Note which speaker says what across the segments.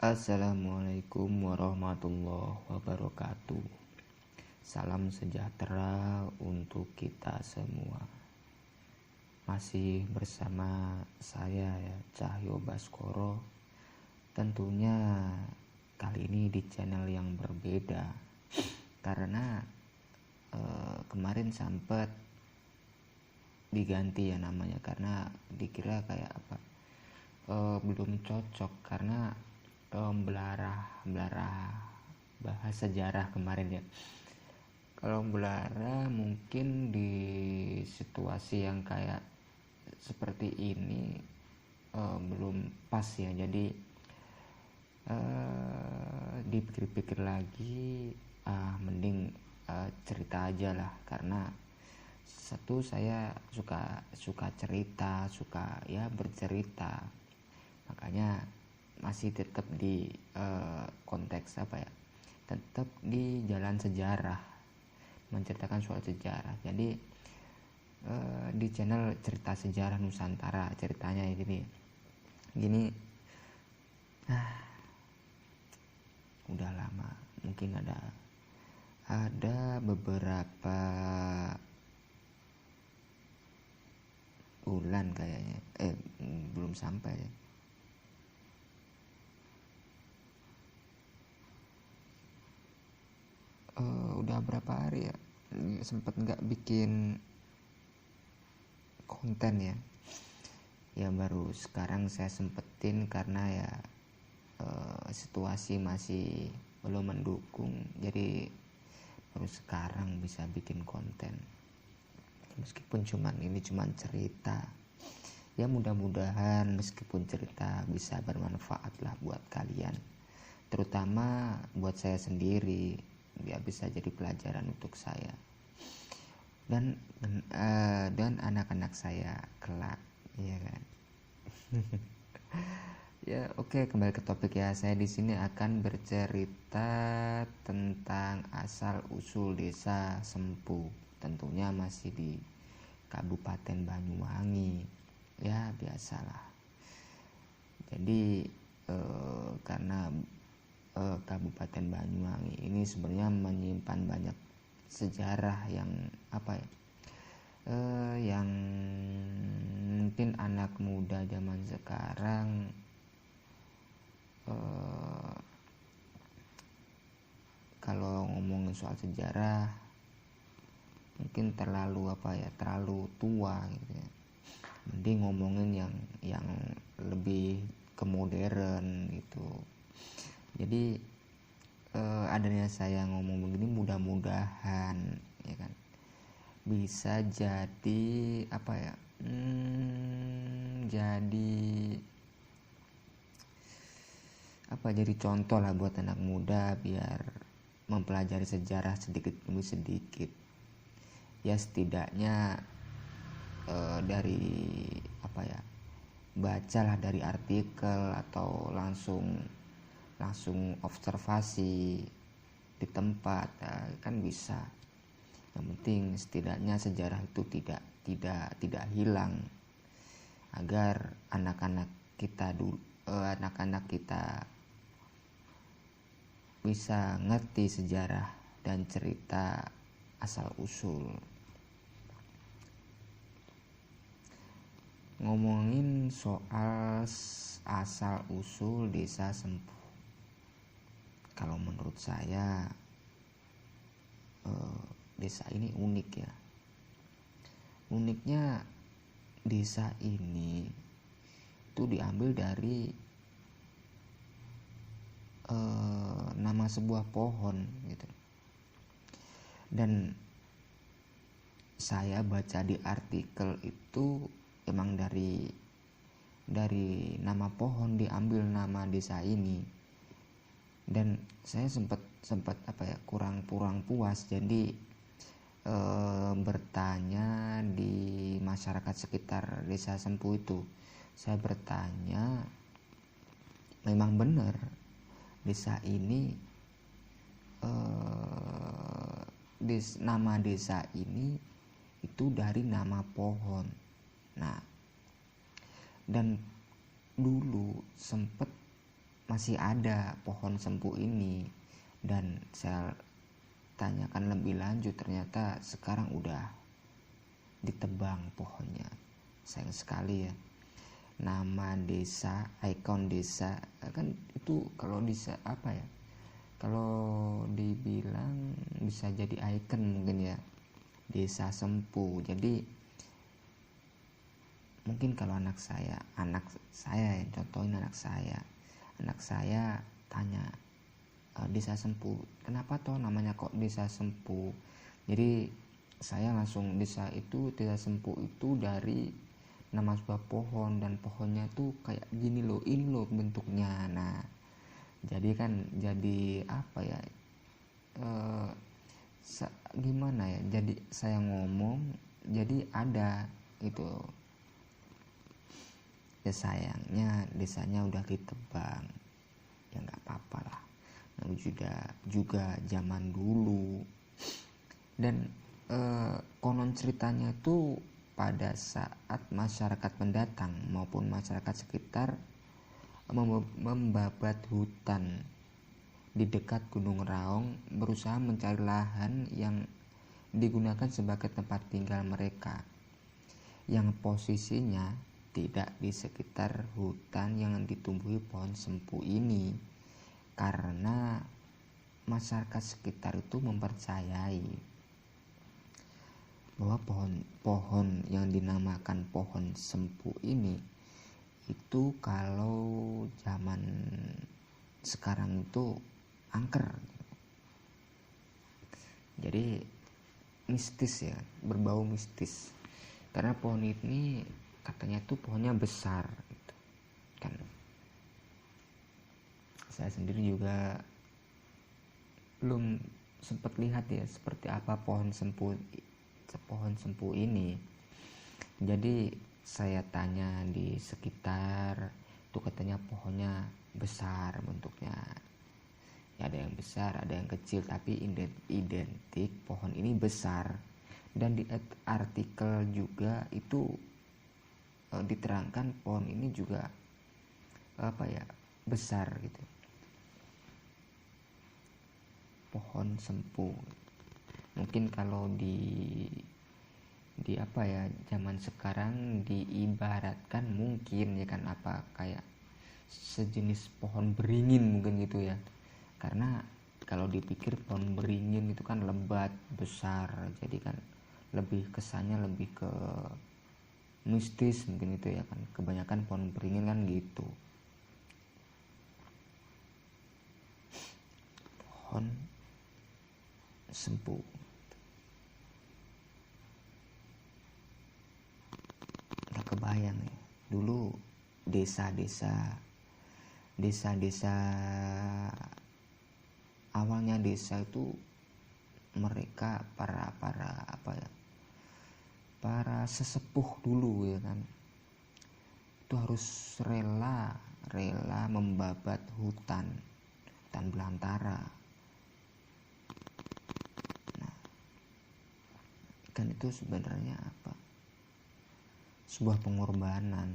Speaker 1: Assalamualaikum warahmatullahi wabarakatuh. Salam sejahtera untuk kita semua. Masih bersama saya Cahyo Baskoro. Tentunya kali ini di channel yang berbeda. Karena kemarin sempat diganti ya namanya, karena dikira kayak apa, belum cocok karena belarah bahas sejarah kemarin ya. Kalau belarah mungkin di situasi yang kayak seperti ini belum pas ya. Jadi dipikir-pikir lagi, mending cerita aja lah, karena satu, saya suka cerita, suka ya bercerita, makanya masih tetap di konteks apa ya, tetap di jalan sejarah, menceritakan soal sejarah. Jadi di channel Cerita Sejarah Nusantara ceritanya gini. Udah lama, mungkin ada beberapa bulan kayaknya, belum sampai ya. Udah berapa hari ya sempet nggak bikin konten ya baru sekarang saya sempetin, karena ya situasi masih belum mendukung, jadi baru sekarang bisa bikin konten. Meskipun ini cuman cerita ya, mudah-mudahan meskipun cerita bisa bermanfaat lah buat kalian, terutama buat saya sendiri, biar bisa jadi pelajaran untuk saya dan anak-anak saya kelak, iya kan. Ya oke, kembali ke topik ya. Saya di sini akan bercerita tentang asal usul desa Sempu, tentunya masih di Kabupaten Banyuwangi ya, biasalah. Jadi karena Kabupaten Banyuwangi ini sebenarnya menyimpan banyak sejarah yang apa ya, yang mungkin anak muda zaman sekarang kalau ngomongin soal sejarah mungkin terlalu tua gitu ya. Mending ngomongin yang lebih ke modern gitu. Jadi adanya saya ngomong begini, mudah-mudahan ya kan bisa jadi jadi contoh lah buat anak muda, biar mempelajari sejarah sedikit demi sedikit ya, setidaknya dari bacalah dari artikel atau langsung observasi di tempat, kan bisa. Yang penting setidaknya sejarah itu tidak hilang, agar anak-anak kita bisa ngerti sejarah dan cerita asal usul. Ngomongin soal asal usul desa Sempu, kalau menurut saya desa ini unik ya. Uniknya desa ini itu diambil dari nama sebuah pohon gitu. Dan saya baca di artikel itu emang dari nama pohon diambil nama desa ini. Dan saya sempat kurang puas, jadi bertanya di masyarakat sekitar desa Sempu itu. Saya bertanya, memang benar desa ini nama desa ini itu dari nama pohon. Nah, dan dulu sempet masih ada pohon sempu ini, dan saya tanyakan lebih lanjut, ternyata sekarang udah ditebang pohonnya. Sayang sekali ya. Nama desa, ikon desa kan itu kalau desa apa ya, kalau dibilang bisa jadi ikon mungkin ya, Desa Sempu. Jadi mungkin kalau anak saya ya, contohin anak saya tanya, Desa Sempu kenapa toh namanya kok Desa Sempu. Jadi saya langsung, Desa Sempu itu dari nama sebuah pohon, dan pohonnya tuh kayak gini loh, ini loh bentuknya. Nah jadi kan jadi apa ya, gimana ya, jadi saya ngomong jadi ada gitu ya. Sayangnya desanya udah ditebang, ya nggak apa-apa lah, nah juga zaman dulu. Dan konon ceritanya tuh pada saat masyarakat pendatang maupun masyarakat sekitar membabat hutan di dekat Gunung Raung, berusaha mencari lahan yang digunakan sebagai tempat tinggal mereka, yang posisinya tidak di sekitar hutan yang ditumbuhi pohon sempu ini, karena masyarakat sekitar itu mempercayai bahwa pohon yang dinamakan pohon sempu ini itu kalau zaman sekarang itu angker. Jadi mistis ya, berbau mistis, karena pohon ini katanya tuh pohonnya besar gitu. Kan saya sendiri juga belum sempat lihat ya seperti apa pohon sempu ini. Jadi saya tanya di sekitar tuh, katanya pohonnya besar bentuknya ya, ada yang besar ada yang kecil, tapi identik pohon ini besar. Dan di artikel juga itu diterangkan pohon ini juga apa ya, besar gitu, pohon sempu. Mungkin kalau di apa ya, zaman sekarang diibaratkan mungkin ya kan, apa kayak sejenis pohon beringin mungkin gitu ya. Karena kalau dipikir pohon beringin itu kan lebat, besar, jadi kan lebih kesannya lebih ke mistis mungkin itu ya kan. Kebanyakan pohon beringin kan gitu. Pohon sempu. Gak kebayang ya, dulu desa-desa awalnya desa itu mereka para apa ya, para sesepuh dulu ya kan, itu harus rela membabat hutan belantara. Nah, kan itu sebenarnya apa, sebuah pengorbanan.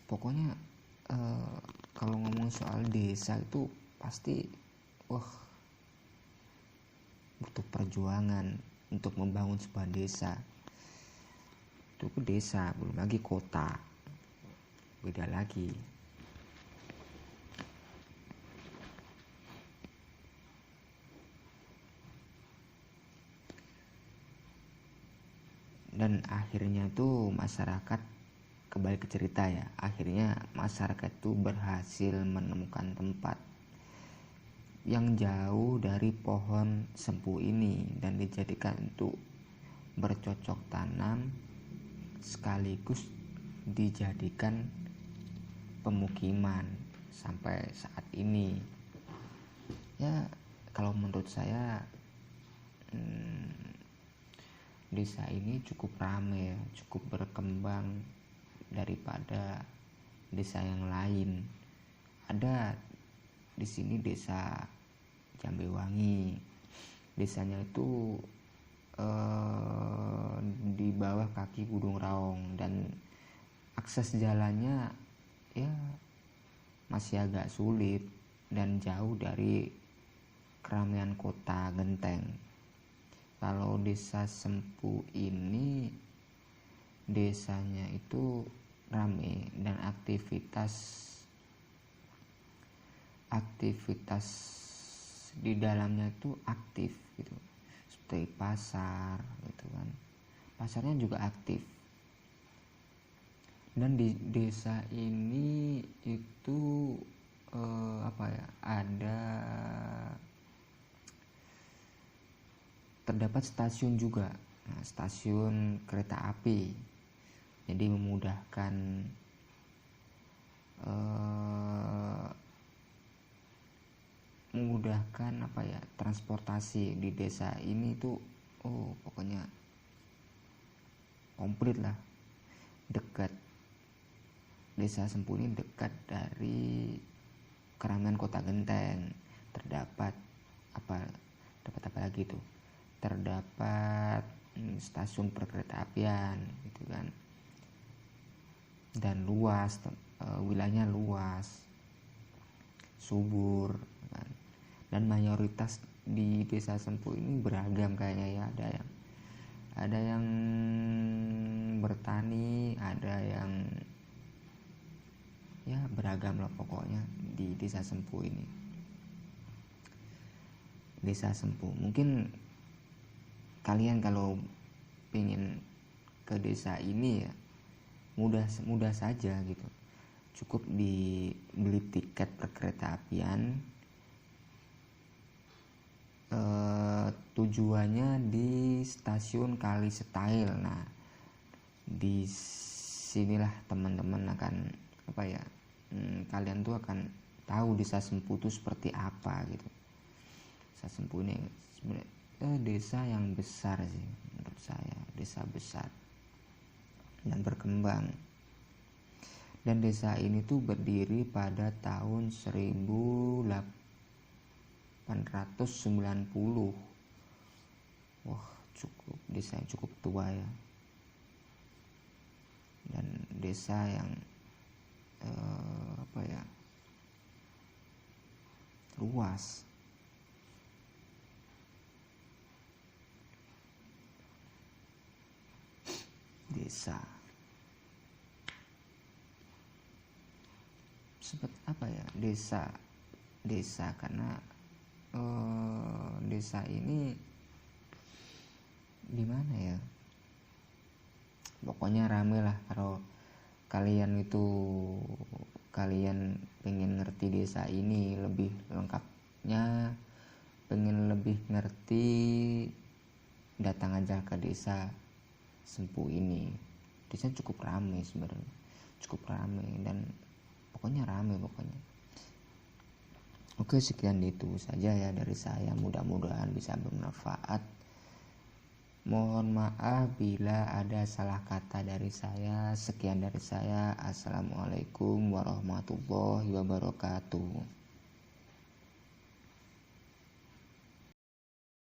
Speaker 1: Pokoknya kalau ngomong soal desa itu pasti butuh perjuangan untuk membangun sebuah desa. Itu desa, belum lagi kota, beda lagi. Dan akhirnya tuh masyarakat, kembali ke cerita ya, akhirnya masyarakat tuh berhasil menemukan tempat yang jauh dari pohon sempu ini dan dijadikan untuk bercocok tanam, sekaligus dijadikan pemukiman sampai saat ini. Ya kalau menurut saya desa ini cukup ramai, cukup berkembang daripada desa yang lain. Ada di sini desa Jambewangi, desanya itu di bawah kaki Gunung Raung, dan akses jalannya ya masih agak sulit dan jauh dari keramaian kota Genteng. Kalau desa Sempu ini desanya itu rame dan aktivitas di dalamnya itu aktif gitu, seperti pasar gitu kan. Pasarnya juga aktif. Dan di desa ini itu ada terdapat stasiun juga. Nah, stasiun kereta api, jadi memudahkan transportasi di desa ini tuh pokoknya komplit lah, dekat. Desa Sempu ini dekat dari keramaian kota Genteng. Terdapat apa lagi tuh, terdapat stasiun perkeretaapian gitu kan, dan luas, wilayahnya luas, subur kan. Dan mayoritas di desa Sempu ini beragam kayaknya ya, ada yang bertani, ada yang ya beragam lah pokoknya di desa Sempu ini. Desa Sempu, mungkin kalian kalau pengen ke desa ini ya mudah saja gitu, cukup dibeli tiket perkeretaapian, tujuannya di stasiun Kalisetail. Nah, di sinilah teman-teman akan kalian tuh akan tahu desa Sempu itu seperti apa gitu. Desa Sempu ini sebenarnya desa yang besar sih menurut saya, desa besar dan berkembang. Dan desa ini tuh berdiri pada tahun 1890. Wah, desa yang cukup tua ya. Dan desa yang luas. Desa desa karena desa ini gimana ya, pokoknya rame lah. Kalau kalian pengen ngerti desa ini lebih lengkapnya, pengen lebih ngerti, datang aja ke desa Sempu ini. Desa cukup ramai sebenarnya, dan pokoknya ramai pokoknya. Oke, sekian itu saja ya dari saya, mudah-mudahan bisa bermanfaat. Mohon maaf bila ada salah kata dari saya. Sekian dari saya. Assalamualaikum warahmatullahi wabarakatuh.